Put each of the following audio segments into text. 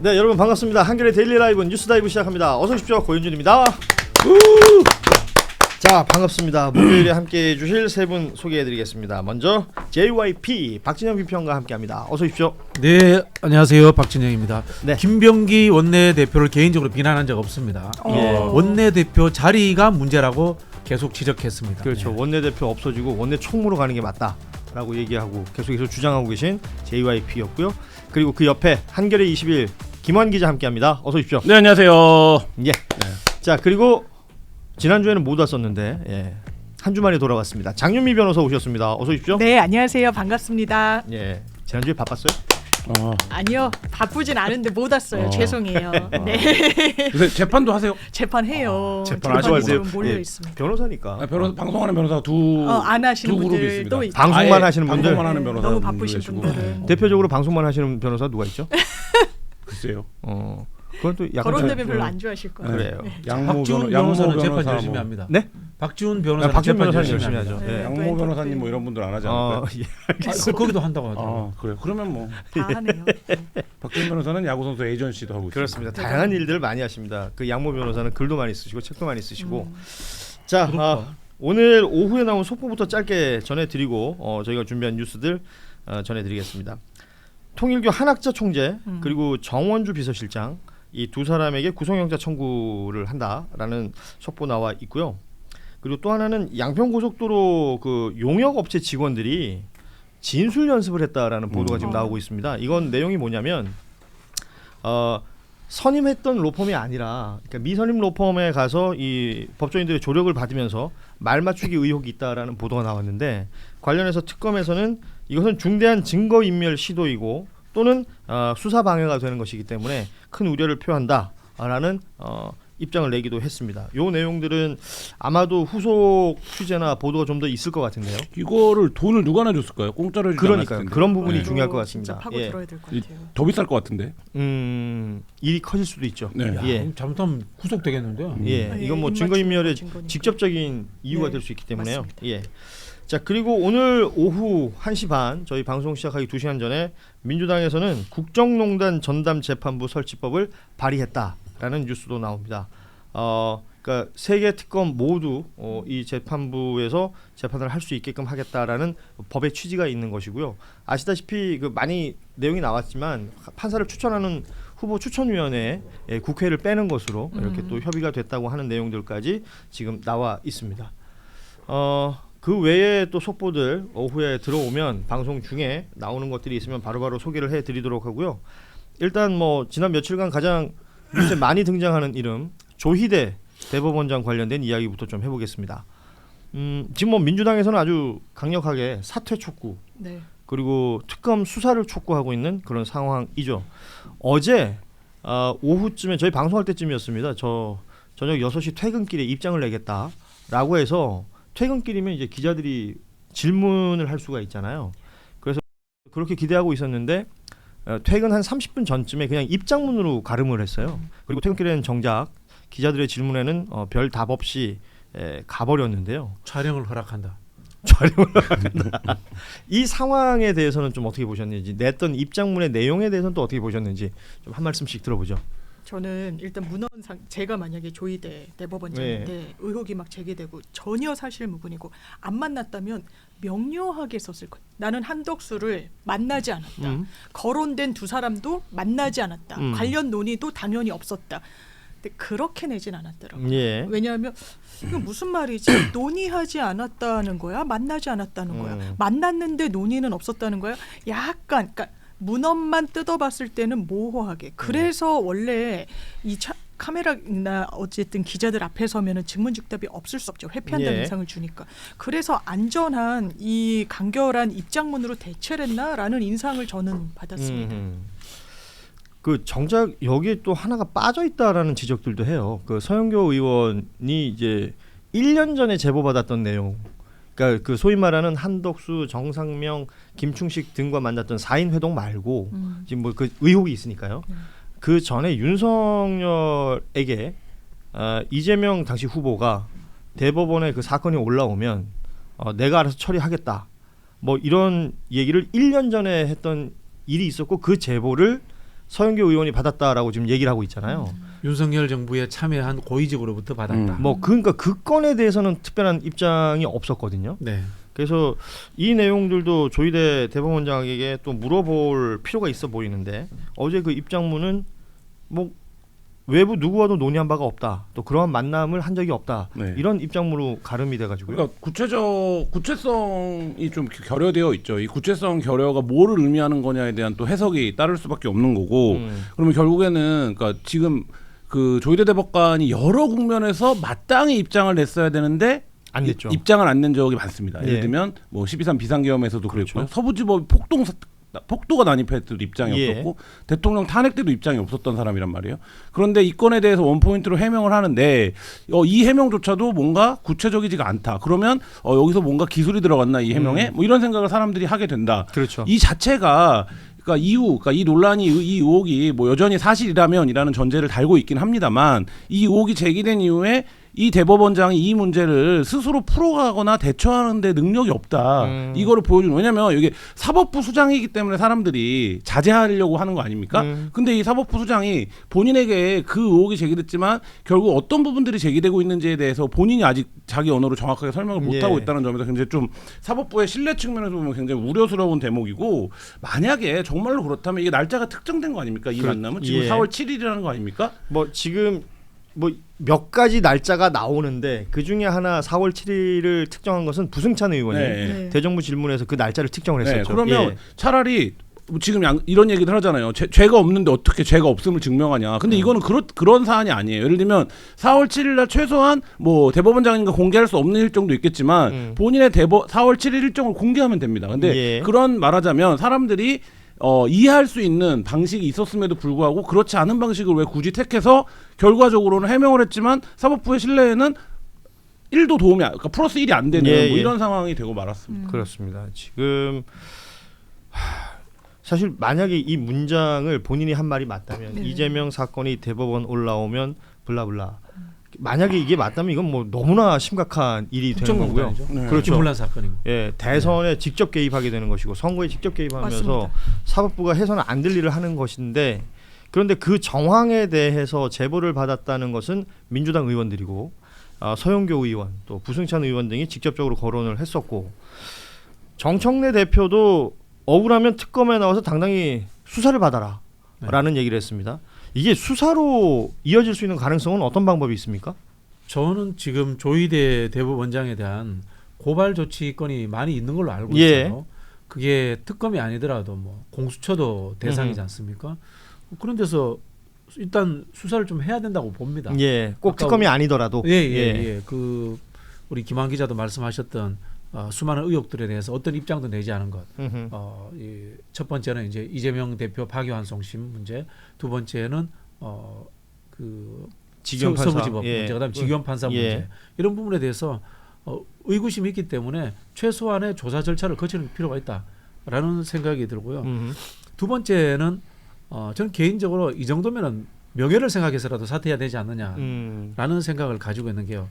네, 여러분 반갑습니다. 한겨레 데일리 라이브 뉴스 다이브 시작합니다. 어서 오십시오. 고현준입니다. 자, 반갑습니다. 목요일에 함께해 주실 세 분 소개해드리겠습니다. 먼저 JYP 박진영 비평과 함께합니다. 어서 오십시오. 네, 안녕하세요. 박진영입니다. 네. 김병기 원내대표를 개인적으로 비난한 적 없습니다. 원내대표 자리가 문제라고 계속 지적했습니다. 그렇죠. 네. 원내대표 없어지고 원내 총무로 가는 게 맞다라고 얘기하고 계속해서 주장하고 계신 JYP였고요. 그리고 그 옆에 한겨레 21 김환 기자 함께합니다. 어서 오십시오. 네, 안녕하세요. 예. 자, 그리고 지난주에는 못 왔었는데 한 주 만에 돌아왔습니다. 장윤미 변호사 오셨습니다. 어서 오십시오. 네, 안녕하세요. 반갑습니다. 예. 지난주에 바빴어요? 아니요, 바쁘진 않은데 못 왔어요. 죄송해요. 네, 요새 재판도 하세요? 재판해요. 재판 재판이 하세요? 지금 몰려 예. 있습니다. 변호사니까. 방송하는 변호사 안 하시는 두 그룹이 분들 있습니다. 또 있- 방송만 아예 하시는 분들. 방송만 하는 변호사 너무 바쁘신 분들은 대표적으로 방송만 하시는 변호사 누가 있죠? 글쎄요. 그건 또 약간 거론 되면 별로 안 좋아하실 거예요. 그래요. 양모 박지훈 변호사는 재판 열심히 합니다. 네? 박지훈 변호사는 박지훈 재판 변호사는 열심히 열심히 합니다. 하죠. 예. 양모 변호사님 뭐 이런 분들 안 하지 않을까요? 예. 거기도 한다고 하더라고요. 그래요. 그러면 뭐 다 하네요. 박지훈 변호사는 야구 선수 에이전시도 하고 있습니다. 그렇습니다. 다양한 일들을 많이 하십니다. 그 양모 변호사는 글도 많이 쓰시고 책도 많이 쓰시고. 자, 오늘 오후에 나온 속보부터 짧게 전해드리고 저희가 준비한 뉴스들 전해드리겠습니다. 통일교 한학자 총재 그리고 정원주 비서실장 이 두 사람에게 구속영장 청구를 한다라는 속보 나와 있고요. 그리고 또 하나는 양평고속도로 그 용역업체 직원들이 진술 연습을 했다라는 보도가 지금 나오고 있습니다. 이건 내용이 뭐냐면 선임했던 로펌이 아니라 그러니까 미선임 로펌에 가서 이 법조인들의 조력을 받으면서 말 맞추기 의혹이 있다라는 보도가 나왔는데 관련해서 특검에서는 이것은 중대한 증거인멸 시도이고 또는 수사 방해가 되는 것이기 때문에 큰 우려를 표한다라는 입장을 내기도 했습니다. 요 내용들은 아마도 후속 취재나 보도가 좀 더 있을 것 같은데요. 이거를 돈을 누가 내줬을까요? 공짜로 해주지 않았을 그러니까 텐데. 그런 부분이 네. 중요할 것 진짜 같습니다. 파고 예. 들어야 될 것 같아요. 더 비쌀 것 같은데. 일이 커질 수도 있죠. 네. 예. 잘못하면 구속되겠는데요. 예, 예, 이건 뭐 입 증거인멸의 맞추는 증거니까. 직접적인 이유가 네, 될 수 있기 때문에요. 맞습니다. 예. 자, 그리고 오늘 오후 1시 반 저희 방송 시작하기 2시간 전에 민주당에서는 국정농단 전담 재판부 설치법을 발의했다라는 뉴스도 나옵니다. 그러니까 세 개 특검 모두 이 재판부에서 재판을 할 수 있게끔 하겠다라는 법의 취지가 있는 것이고요. 아시다시피 그 많이 내용이 나왔지만 판사를 추천하는 후보 추천위원회에 국회를 빼는 것으로 이렇게 또 협의가 됐다고 하는 내용들까지 지금 나와 있습니다. 그 외에 또 속보들 오후에 들어오면 방송 중에 나오는 것들이 있으면 바로바로 소개를 해드리도록 하고요. 일단 뭐 지난 며칠간 가장 뉴스에 많이 등장하는 이름 조희대 대법원장 관련된 이야기부터 좀 해보겠습니다. 지금 뭐 민주당에서는 아주 강력하게 사퇴 촉구 네. 그리고 특검 수사를 촉구하고 있는 그런 상황이죠. 어제 오후쯤에 저희 방송할 때쯤이었습니다. 저녁 6시 퇴근길에 입장을 내겠다라고 해서 퇴근길이면 이제 기자들이 질문을 할 수가 있잖아요. 그래서 그렇게 기대하고 있었는데 퇴근 한 30분 전쯤에 그냥 입장문으로 가름을 했어요. 그리고 퇴근길에는 정작 기자들의 질문에는 별 답 없이 가버렸는데요. 촬영을 허락한다. 이 상황에 대해서는 좀 어떻게 보셨는지, 냈던 입장문의 내용에 대해서는 또 어떻게 보셨는지 좀 한 말씀씩 들어보죠. 저는 일단 문헌상 제가 만약에 조희대 대법원장인데 의혹이 막 제기되고 전혀 사실 무근이고 안 만났다면 명료하게 썼을 거예요. 나는 한덕수를 만나지 않았다. 거론된 두 사람도 만나지 않았다. 관련 논의도 당연히 없었다. 근데 그렇게 내진 않았더라고요. 예. 왜냐하면 이거 무슨 말이지? 논의하지 않았다는 거야? 만나지 않았다는 거야? 만났는데 논의는 없었다는 거야? 약간 그러니까 문헌만 뜯어봤을 때는 모호하게. 그래서 원래 이 카메라나 어쨌든 기자들 앞에 서면은 증문즉답이 없을 수 없죠. 회피한다는 인상을 주니까. 그래서 안전한 이 간결한 입장문으로 대처를 했나라는 인상을 저는 받았습니다. 그 정작 여기에 또 하나가 빠져 있다라는 지적들도 해요. 그 서영교 의원이 이제 1년 전에 제보받았던 내용. 그러니까 그 소위 말하는 한덕수, 정상명, 김충식 등과 만났던 4인 회동 말고 지금 뭐 그 의혹이 있으니까요. 그 전에 윤석열에게 이재명 당시 후보가 대법원에 그 사건이 올라오면 내가 알아서 처리하겠다. 뭐 이런 얘기를 1년 전에 했던 일이 있었고 그 제보를 서영교 의원이 받았다라고 지금 얘기를 하고 있잖아요. 윤석열 정부에 참여한 고위직으로부터 받았다. 뭐 그러니까 그 건에 대해서는 특별한 입장이 없었거든요. 네. 그래서 이 내용들도 조희대 대법원장에게 또 물어볼 필요가 있어 보이는데 어제 그 입장문은 뭐 외부 누구와도 논의한 바가 없다. 또 그러한 만남을 한 적이 없다. 네. 이런 입장문으로 가름이 돼가지고요. 그러니까 구체성이 좀 결여되어 있죠. 이 구체성 결여가 뭐를 의미하는 거냐에 대한 또 해석이 따를 수밖에 없는 거고. 그러면 결국에는 그러니까 지금 그 조희대 대법관이 여러 국면에서 마땅히 입장을 냈어야 되는데 안 냈죠. 입장을 안 낸 적이 많습니다. 예를 예. 들면 뭐 12.3 비상계엄에서도 그렇죠. 그랬고요. 서부지법이 폭도가 난입할 때도 입장이 예. 없었고 대통령 탄핵 때도 입장이 없었던 사람이란 말이에요. 그런데 이 건에 대해서 원포인트로 해명을 하는데 이 해명조차도 뭔가 구체적이지가 않다. 그러면 여기서 뭔가 기술이 들어갔나 이 해명에 뭐 이런 생각을 사람들이 하게 된다. 그렇죠. 이 자체가 그러니까 이 논란이 이 의혹이 뭐 여전히 사실이라면이라는 전제를 달고 있긴 합니다만 이 의혹이 제기된 이후에 이 대법원장이 이 문제를 스스로 풀어가거나 대처하는 데 능력이 없다. 이거를 보여주는. 왜냐면 이게 사법부 수장이기 때문에 사람들이 자제하려고 하는 거 아닙니까? 근데 이 사법부 수장이 본인에게 그 의혹이 제기됐지만 결국 어떤 부분들이 제기되고 있는지에 대해서 본인이 아직 자기 언어로 정확하게 설명을 못하고 있다는 점에서 굉장히 좀 사법부의 신뢰 측면에서 보면 굉장히 우려스러운 대목이고 만약에 정말로 그렇다면 이게 날짜가 특정된 거 아닙니까? 이 만남은 지금 예. 4월 7일이라는 거 아닙니까? 뭐 지금 뭐 몇 가지 날짜가 나오는데 그 중에 하나 4월 7일을 특정한 것은 부승찬 의원이 네. 대정부 질문에서 그 날짜를 특정을 했었죠. 그러면 예. 차라리 지금 이런 얘기를 하잖아요. 죄가 없는데 어떻게 죄가 없음을 증명하냐. 근데 이거는 그런 사안이 아니에요. 예를 들면 4월 7일 날 최소한 뭐 대법원장인가 공개할 수 없는 일정도 있겠지만 본인의 4월 7일 일정을 공개하면 됩니다. 근데 예. 그런 말하자면 사람들이 이해할 수 있는 방식이 있었음에도 불구하고 그렇지 않은 방식을 왜 굳이 택해서 결과적으로는 해명을 했지만 사법부의 신뢰에는 1도 도움이 그러니까 플러스 1이 안 되는 예, 뭐 예. 이런 상황이 되고 말았습니다. 그렇습니다. 지금 사실 만약에 이 문장을 본인이 한 말이 맞다면 이재명 사건이 대법원 올라오면 블라블라. 만약에 이게 맞다면 이건 뭐 너무나 심각한 일이 되는 거고요. 국정농단이죠. 네. 그렇죠. 김문란 사건이고. 예, 대선에 직접 개입하게 되는 것이고 선거에 직접 개입하면서 맞습니다. 사법부가 해서는 안 될 일을 하는 것인데 그런데 그 정황에 대해서 제보를 받았다는 것은 민주당 의원들이고 서영교 의원 또 부승찬 의원 등이 직접적으로 거론을 했었고 정청래 대표도 억울하면 특검에 나와서 당당히 수사를 받아라 라는 얘기를 했습니다. 이게 수사로 이어질 수 있는 가능성은 어떤 방법이 있습니까? 저는 지금 조희대 대법원장에 대한 고발 조치권이 많이 있는 걸로 알고 예. 있어요. 그게 특검이 아니더라도 뭐 공수처도 대상이지 않습니까? 그런 데서 일단 수사를 좀 해야 된다고 봅니다. 예, 꼭 아까 특검이 아니더라도 예. 그 우리 김한 기자도 말씀하셨던 수많은 의혹들에 대해서 어떤 입장도 내지 않은 것. 첫 번째는 이제 이재명 대표 파기환송심 문제, 두 번째는 그 직위원 판사. 서부지법 예. 문제, 그다음 직위원 판사 예. 문제 이런 부분에 대해서 의구심이 있기 때문에 최소한의 조사 절차를 거치는 필요가 있다라는 생각이 들고요. 두 번째는 저는 개인적으로 이 정도면은 명예를 생각해서라도 사퇴해야 되지 않느냐라는 생각을 가지고 있는 게요.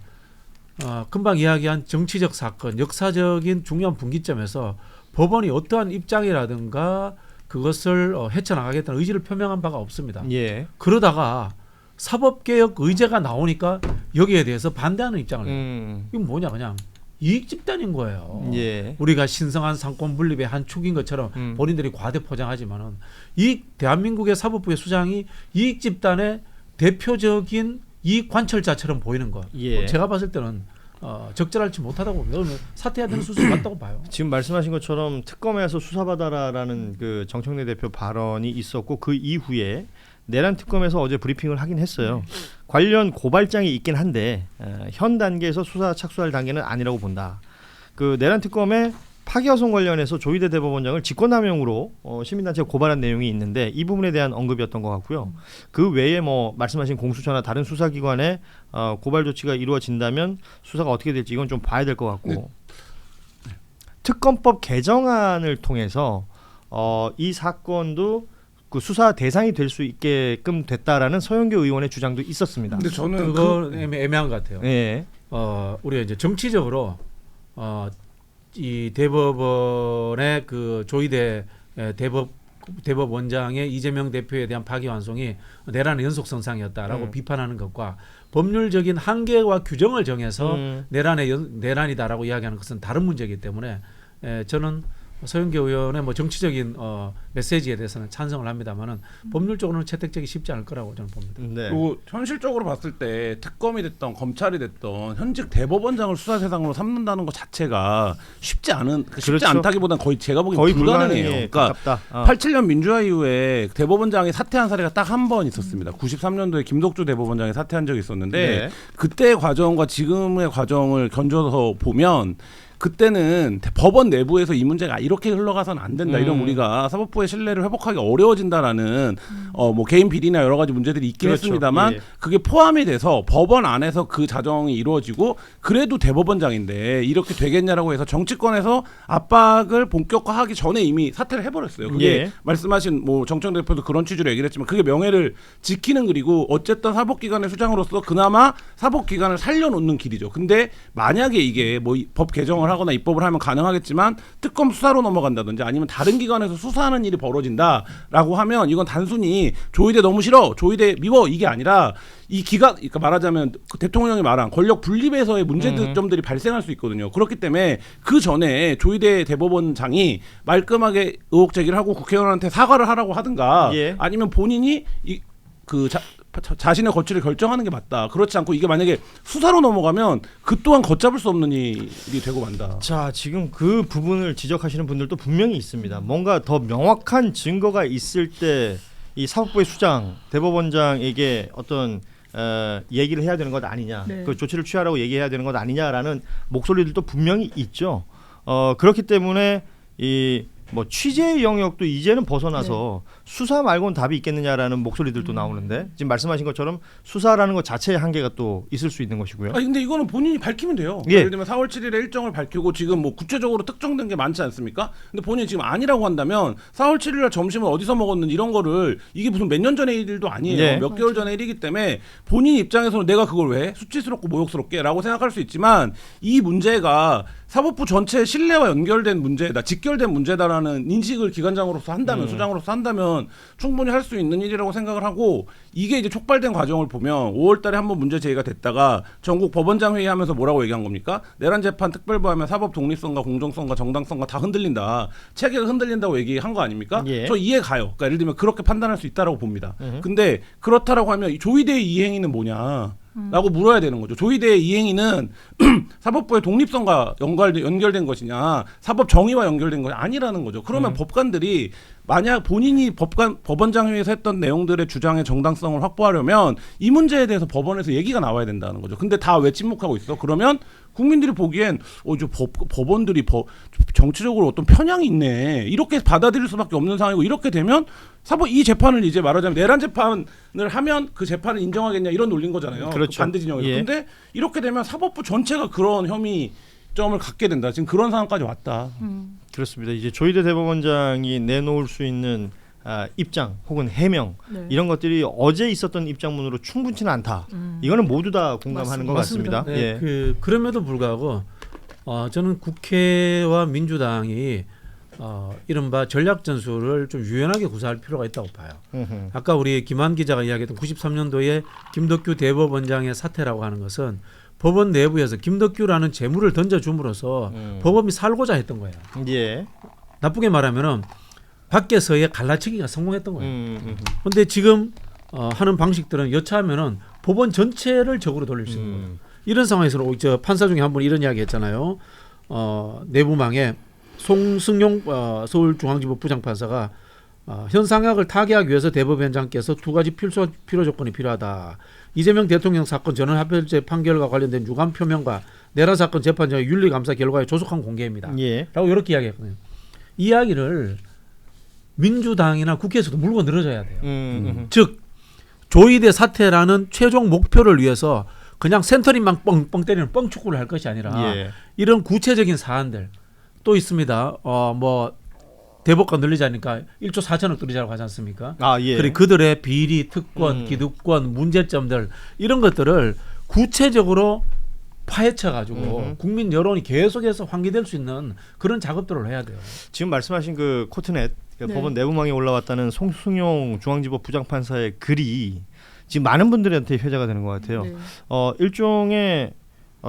금방 이야기한 정치적 사건, 역사적인 중요한 분기점에서 법원이 어떠한 입장이라든가 그것을 헤쳐나가겠다는 의지를 표명한 바가 없습니다. 예. 그러다가 사법개혁 의제가 나오니까 여기에 대해서 반대하는 입장을 내요. 이건 뭐냐 그냥 이익 집단인 거예요. 예. 우리가 신성한 상권 분립의 한 축인 것처럼 본인들이 과대 포장하지만은 이 대한민국의 사법부의 수장이 이익 집단의 대표적인 이익 관철자처럼 보이는 것. 예. 제가 봤을 때는 적절하지 못하다고 봅니다. 그러면 사퇴해야 되는 수순 맞다고 봐요. 지금 말씀하신 것처럼 특검에서 수사받아라라는 그 정청래 대표 발언이 있었고 그 이후에 내란 특검에서 어제 브리핑을 하긴 했어요. 관련 고발장이 있긴 한데 현 단계에서 수사 착수할 단계는 아니라고 본다. 그 내란 특검의 파기환송 관련해서 조희대 대법원장을 직권남용으로 시민단체가 고발한 내용이 있는데 이 부분에 대한 언급이었던 것 같고요. 그 외에 뭐 말씀하신 공수처나 다른 수사기관에 고발 조치가 이루어진다면 수사가 어떻게 될지 이건 좀 봐야 될 것 같고 특검법 개정안을 통해서 이 사건도 그 수사 대상이 될 수 있게끔 됐다라는 서영교 의원의 주장도 있었습니다. 근데 저는 그건 애매한 것 같아요. 예. 우리가 이제 정치적으로 이 대법원의 그 조희대 대법원장의 이재명 대표에 대한 파기환송이 내란의 연속선상이었다라고 비판하는 것과 법률적인 한계와 규정을 정해서 내란이다라고 이야기하는 것은 다른 문제이기 때문에 저는 서영교 의원의 뭐 정치적인 메시지에 대해서는 찬성을 합니다만은 법률적으로는 채택되기 쉽지 않을 거라고 저는 봅니다. 네. 그리고 현실적으로 봤을 때 특검이 됐던 검찰이 됐던 현직 대법원장을 수사 대상으로 삼는다는 것 자체가 쉽지 그렇죠. 않다기보다는 거의 제가 보기엔 거의 불가능해요. 그러니까 가깝다. 87년 민주화 이후에 대법원장이 사퇴한 사례가 딱 한 번 있었습니다. 93년도에 김덕주 대법원장이 사퇴한 적이 있었는데 네. 그때의 과정과 지금의 과정을 견줘서 보면 그때는 법원 내부에서 이 문제가 이렇게 흘러가서는 안 된다. 이런 우리가 사법부의 신뢰를 회복하기 어려워진다라는 뭐 개인 비리나 여러 가지 문제들이 있긴 그렇죠. 했습니다만 예. 그게 포함이 돼서 법원 안에서 그 자정이 이루어지고 그래도 대법원장인데 이렇게 되겠냐라고 해서 정치권에서 압박을 본격화하기 전에 이미 사퇴를 해버렸어요. 그게 예. 말씀하신 뭐 정청 대표도 그런 취지로 얘기를 했지만 그게 명예를 지키는 그리고 어쨌든 사법기관의 수장으로서 그나마 사법기관을 살려놓는 길이죠. 근데 만약에 이게 뭐 법 개정을 하거나 입법을 하면 가능하겠지만 특검 수사로 넘어간다든지 아니면 다른 기관에서 수사하는 일이 벌어진다라고 하면 이건 단순히 조의대 너무 싫어, 조의대 미워 이게 아니라 이 기관, 그러니까 말하자면 그 대통령이 말한 권력 분립에서의 문제점들이 발생할 수 있거든요. 그렇기 때문에 그 전에 조의대 대법원장이 말끔하게 의혹 제기를 하고 국회의원한테 사과를 하라고 하든가 예. 아니면 본인이 자신의 거취를 결정하는 게 맞다. 그렇지 않고 이게 만약에 수사로 넘어가면 그 또한 걷잡을 수 없는 일이 되고 만다. 자, 지금 그 부분을 지적하시는 분들도 분명히 있습니다. 뭔가 더 명확한 증거가 있을 때 이 사법부의 수장, 대법원장에게 어떤 얘기를 해야 되는 것 아니냐, 네. 그 조치를 취하라고 얘기해야 되는 것 아니냐라는 목소리들도 분명히 있죠. 그렇기 때문에 이 뭐 취재의 영역도 이제는 벗어나서 수사 말고는 답이 있겠느냐라는 목소리들도 나오는데 지금 말씀하신 것처럼 수사라는 것 자체의 한계가 또 있을 수 있는 것이고요. 아니 근데 이거는 본인이 밝히면 돼요. 예. 예를 들면 4월 7일에 일정을 밝히고 지금 뭐 구체적으로 특정된 게 많지 않습니까? 근데 본인이 지금 아니라고 한다면 4월 7일날 점심을 어디서 먹었는지 이런 거를 이게 무슨 몇 년 전의 일도 아니에요. 네. 몇 개월 전의 일이기 때문에 본인 입장에서는 내가 그걸 왜 수치스럽고 모욕스럽게라고 생각할 수 있지만 이 문제가 사법부 전체 신뢰와 연결된 문제다, 직결된 문제다라는 인식을 기관장으로서 한다면, 수장으로서 한다면 충분히 할 수 있는 일이라고 생각을 하고 이게 이제 촉발된 과정을 보면 5월달에 한번 문제 제기가 됐다가 전국 법원장 회의하면서 뭐라고 얘기한 겁니까? 내란 재판 특별부하면 사법 독립성과 공정성과 정당성과 다 흔들린다, 체계가 흔들린다고 얘기한 거 아닙니까? 예. 저 이해 가요. 그러니까 예를 들면 그렇게 판단할 수 있다라고 봅니다. 근데 그렇다라고 하면 조의대의 이행위는 뭐냐? 라고 물어야 되는 거죠. 조의대의 이행위는 사법부의 독립성과 연결된 것이냐, 사법 정의와 연결된 것이 아니라는 거죠. 그러면 법관들이 만약 본인이 법원장 회의에서 했던 내용들의 주장의 정당성을 확보하려면 이 문제에 대해서 법원에서 얘기가 나와야 된다는 거죠. 근데 다 왜 침묵하고 있어? 그러면 국민들이 보기엔 법원들이 정치적으로 어떤 편향이 있네, 이렇게 받아들일 수밖에 없는 상황이고, 이렇게 되면 이 재판을 이제 말하자면 내란 재판을 하면 그 재판을 인정하겠냐 이런 논리인 거잖아요. 그렇죠. 그 반대 진영에서. 예. 근데 이렇게 되면 사법부 전체가 그런 혐의점을 갖게 된다. 지금 그런 상황까지 왔다. 그렇습니다. 이제 조희대 대법원장이 내놓을 수 있는 입장 혹은 해명 네. 이런 것들이 어제 있었던 입장문으로 충분치는 않다. 이거는 모두 다 공감하는 것 같습니다. 네, 예. 그럼에도 불구하고 저는 국회와 민주당이 이른바 전략 전술을 좀 유연하게 구사할 필요가 있다고 봐요. 아까 우리 김한 기자가 이야기했던 93년도에 김덕규 대법원장의 사퇴라고 하는 것은 법원 내부에서 김덕규라는 재물을 던져줌으로써 법원이 살고자 했던 거예요. 예. 나쁘게 말하면은 밖에서의 갈라치기가 성공했던 거예요. 그런데 지금 하는 방식들은 여차하면은 법원 전체를 적으로 돌릴 수 있는 거예요. 이런 상황에서 저 판사 중에 한 분이 이런 이야기 했잖아요. 내부망에 송승용 서울중앙지법 부장판사가 현 상황을 타개하기 위해서 대법원장께서 두 가지 필요 조건이 필요하다. 이재명 대통령 사건 전원합의체 판결과 관련된 유감 표명과 내란 사건 재판장의 윤리감사 결과의 조속한 공개입니다. 예. 라고 이렇게 이야기했거든요. 이 이야기를 민주당이나 국회에서도 물고 늘어져야 돼요. 즉 조의대 사퇴라는 최종 목표를 위해서 그냥 센터링만 뻥뻥 때리는 뻥축구를 할 것이 아니라 예. 이런 구체적인 사안들 또 있습니다. 뭐 대법관 늘리자니까 1조 4천억 들이자고 하지 않습니까? 예. 그리고 그들의 비리, 특권, 기득권, 문제점들 이런 것들을 구체적으로 파헤쳐가지고 국민 여론이 계속해서 환기될 수 있는 그런 작업들을 해야 돼요. 지금 말씀하신 그 코트넷 그러니까 네. 법원 내부망에 올라왔다는 송승용 중앙지법 부장판사의 글이 지금 많은 분들한테 회자가 되는 것 같아요. 네. 일종의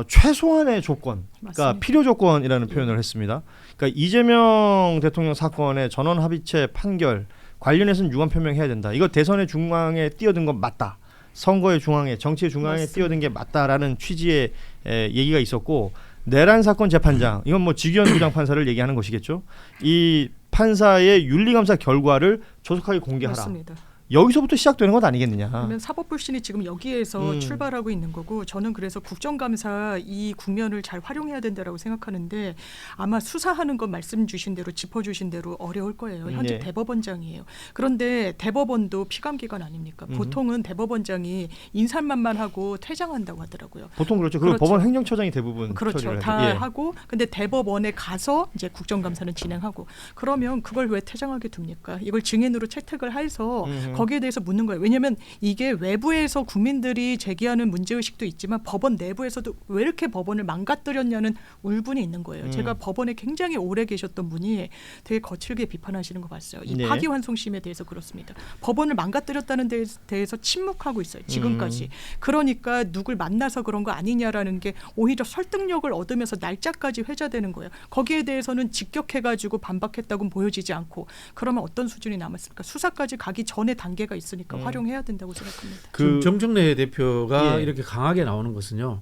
최소한의 조건, 그러니까 맞습니다. 필요 조건이라는 표현을 했습니다. 그러니까 이재명 대통령 사건의 전원 합의체 판결 관련해서는 유감 표명해야 된다. 이거 대선의 중앙에 뛰어든 건 맞다. 선거의 중앙에, 정치의 중앙에 맞습니다. 뛰어든 게 맞다라는 취지의 얘기가 있었고, 내란 사건 재판장, 이건 뭐 지기현 부장판사를 얘기하는 것이겠죠. 이 판사의 윤리감사 결과를 조속하게 공개하라. 맞습니다. 여기서부터 시작되는 것 아니겠느냐. 그러면 사법불신이 지금 여기에서 출발하고 있는 거고, 저는 그래서 국정감사 이 국면을 잘 활용해야 된다라고 생각하는데, 아마 수사하는 건 말씀 주신 대로 짚어주신 대로 어려울 거예요. 현재 네. 대법원장이에요. 그런데 대법원도 피감기관 아닙니까? 보통은 대법원장이 인사만만 하고 퇴장한다고 하더라고요. 보통 그렇죠. 그리고 그렇죠. 법원 행정처장이 대부분 그렇죠. 처리를 다 하죠. 예. 하고, 근데 대법원에 가서 이제 국정감사는 진행하고, 그러면 그걸 왜 퇴장하게 둡니까? 이걸 증인으로 채택을 해서 거기에 대해서 묻는 거예요. 왜냐하면 이게 외부에서 국민들이 제기하는 문제의식도 있지만 법원 내부에서도 왜 이렇게 법원을 망가뜨렸냐는 울분이 있는 거예요. 제가 법원에 굉장히 오래 계셨던 분이 되게 거칠게 비판하시는 거 봤어요. 이 네. 파기환송심에 대해서 그렇습니다. 법원을 망가뜨렸다는 데 대해서 침묵하고 있어요. 지금까지. 그러니까 누굴 만나서 그런 거 아니냐라는 게 오히려 설득력을 얻으면서 날짜까지 회자되는 거예요. 거기에 대해서는 직격해가지고 반박했다고는 보여지지 않고, 그러면 어떤 수준이 남았을까? 수사까지 가기 전에 단계가 있으니까 활용해야 된다고 생각합니다. 지금 정청래 대표가 예. 이렇게 강하게 나오는 것은요.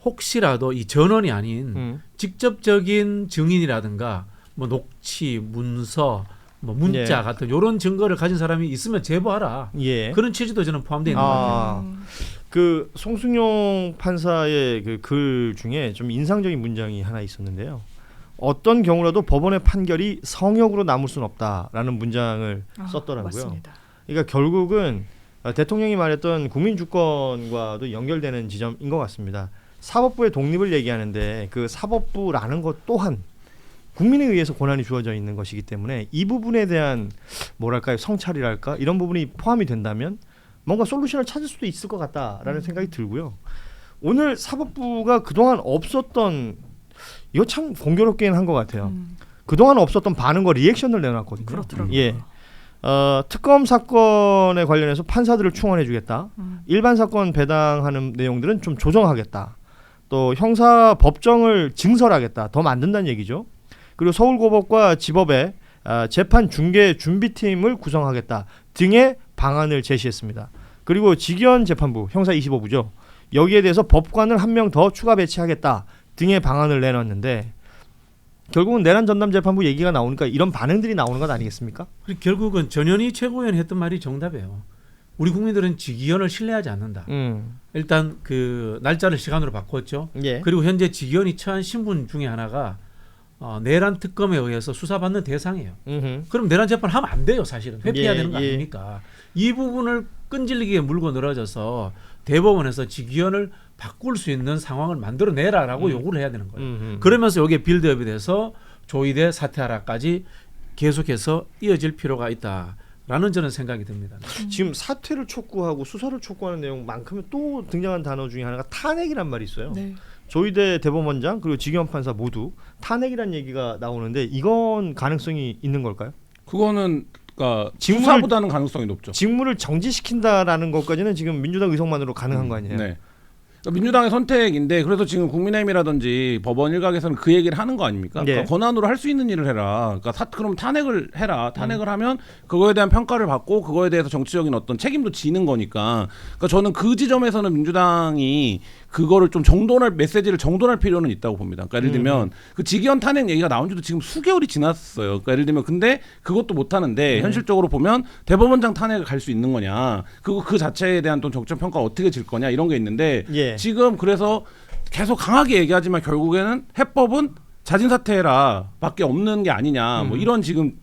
혹시라도 이 전원이 아닌 직접적인 증인이라든가 뭐 녹취, 문서, 뭐 문자 예. 같은 이런 증거를 가진 사람이 있으면 제보하라. 예. 그런 취지도 저는 포함되어 있는 것 같아요. 그 송승용 판사의 그 글 중에 좀 인상적인 문장이 하나 있었는데요. 어떤 경우라도 법원의 판결이 성역으로 남을 수는 없다라는 문장을 썼더라고요. 맞습니다. 그러니까 결국은 대통령이 말했던 국민 주권과도 연결되는 지점인 것 같습니다. 사법부의 독립을 얘기하는데 그 사법부라는 것 또한 국민에 의해서 권한이 주어져 있는 것이기 때문에 이 부분에 대한 뭐랄까요, 성찰이랄까 이런 부분이 포함이 된다면 뭔가 솔루션을 찾을 수도 있을 것 같다라는 생각이 들고요. 오늘 사법부가 그동안 없었던, 이거 참 공교롭긴 한 것 같아요. 그동안 없었던 반응과 리액션을 내놨거든요. 그렇더라고요. 예. 특검 사건에 관련해서 판사들을 충원해주겠다. 일반 사건 배당하는 내용들은 좀 조정하겠다. 또 형사 법정을 증설하겠다. 더 만든다는 얘기죠. 그리고 서울고법과 지법에 재판 중개 준비팀을 구성하겠다 등의 방안을 제시했습니다. 그리고 지기현 재판부, 형사 25부죠. 여기에 대해서 법관을 한 명 더 추가 배치하겠다 등의 방안을 내놨는데, 결국은 내란 전담 재판부 얘기가 나오니까 이런 반응들이 나오는 것 아니겠습니까? 그리고 결국은 전현희 최고위원이 했던 말이 정답이에요. 우리 국민들은 지기현을 신뢰하지 않는다. 일단 그 날짜를 시간으로 바꿨죠. 예. 그리고 현재 지기현이 처한 신분 중에 하나가 내란 특검에 의해서 수사받는 대상이에요. 그럼 내란 재판 하면 안 돼요. 사실은 회피해야 예, 되는 거 예. 아닙니까? 이 부분을 끈질기게 물고 늘어져서 대법원에서 지기현을 바꿀 수 있는 상황을 만들어내라라고 요구를 해야 되는 거예요. 그러면서 여기에 빌드업이 돼서 조이대 사퇴하라까지 계속해서 이어질 필요가 있다라는 저는 생각이 듭니다. 지금 사퇴를 촉구하고 수사를 촉구하는 내용만큼은 또 등장한 단어 중에 하나가 탄핵이란 말이 있어요. 네. 조이대 대법원장 그리고 지기현 판사 모두 탄핵이란 얘기가 나오는데, 이건 가능성이 있는 걸까요? 그거는 그러니까 직무를- 수사보다는 가능성이 높죠. 직무를 정지시킨다라는 것까지는 지금 민주당 의석만으로 가능한 거 아니에요? 네. 그러니까 민주당의 선택인데, 그래서 지금 국민의힘이라든지 법원 일각에서는 그 얘기를 하는 거 아닙니까? 예. 그러니까 권한으로 할 수 있는 일을 해라. 그러니까 그럼 탄핵을 해라. 탄핵을 하면 그거에 대한 평가를 받고 그거에 대해서 정치적인 어떤 책임도 지는 거니까. 그러니까 저는 그 지점에서는 민주당이 그거를 좀 정돈할, 메시지를 정돈할 필요는 있다고 봅니다. 그러니까 예를 들면 그 지기현 탄핵 얘기가 나온 지도 지금 수개월이 지났어요. 그러니까 예를 들면 근데 그것도 못 하는데 현실적으로 보면 대법원장 탄핵을 갈 수 있는 거냐, 그 자체에 대한 또 정책 평가가 어떻게 질 거냐 이런 게 있는데, 예. 지금 그래서 계속 강하게 얘기하지만 결국에는 해법은 자진 사퇴해라 밖에 없는 게 아니냐, 뭐 이런 지금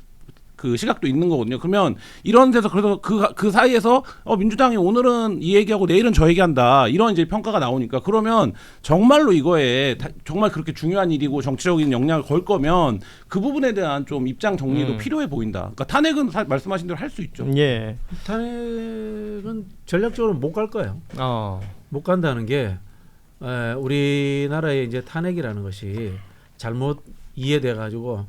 그 시각도 있는 거거든요. 그러면 이런 데서 그래서 그 사이에서 민주당이 오늘은 이 얘기하고 내일은 저 얘기한다 이런 이제 평가가 나오니까, 그러면 정말로 이거에 정말 그렇게 중요한 일이고 정치적인 영향을 걸 거면 그 부분에 대한 좀 입장 정리도 필요해 보인다. 그러니까 탄핵은 말씀하신 대로 할 수 있죠. 예. 탄핵은 전략적으로 못 갈 거예요. 못 간다는 게 우리나라의 이제 탄핵이라는 것이 잘못 이해돼 가지고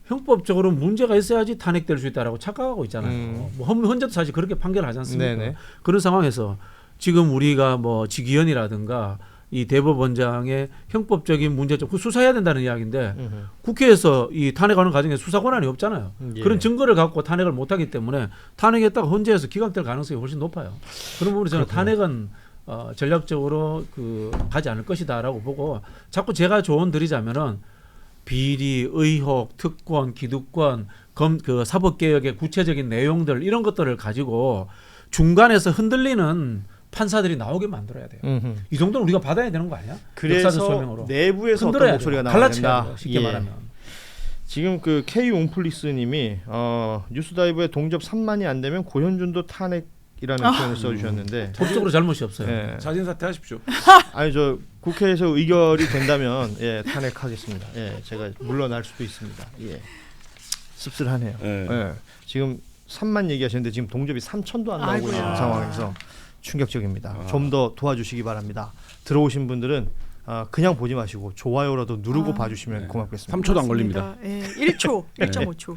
형법적으로 문제가 있어야지 탄핵될 수 있다라고 착각하고 있잖아요. 뭐 헌재도 사실 그렇게 판결하지 않습니까? 네네. 그런 상황에서 지금 우리가 뭐 직위원이라든가 이 대법원장의 형법적인 문제점 그 수사해야 된다는 이야기인데 국회에서 이 탄핵하는 과정에 수사 권한이 없잖아요. 예. 그런 증거를 갖고 탄핵을 못하기 때문에 탄핵했다가 헌재에서 기각될 가능성이 훨씬 높아요. 그런 부분에 저는 탄핵은 전략적으로 가지 않을 것이다라고 보고 자꾸 제가 조언 드리자면은 비리, 의혹, 특권, 기득권, 사법개혁의 구체적인 내용들 이런 것들을 가지고 중간에서 흔들리는 판사들이 나오게 만들어야 돼요. 이 정도는 우리가 받아야 되는 거 아니야? 역사적 그래서 설명으로. 내부에서 어떤 흔들어야 목소리가 돼요. 나와야 갈라쳐야 된다. 돼요. 쉽게 예. 말하면. 지금 그 K 웅플리스님이 뉴스다이브에 동접 3만이 안 되면 고현준도 탄핵이라는 표현을 써주셨는데 법적으로 잘못이 없어요. 예. 자진 사퇴하십시오. 아니 저 국회에서 의결이 된다면 예, 탄핵하겠습니다. 예, 제가 물러날 수도 있습니다. 예. 씁쓸하네요. 예. 예. 지금 3만 얘기하셨는데 지금 동접이 3천도 안 나오고 아이고야. 있는 상황에서 충격적입니다. 좀 더 도와주시기 바랍니다. 들어오신 분들은 그냥 보지 마시고 좋아요라도 누르고 봐주시면 고맙겠습니다. 3초도 안 걸립니다. 예, 1초, 1.5초.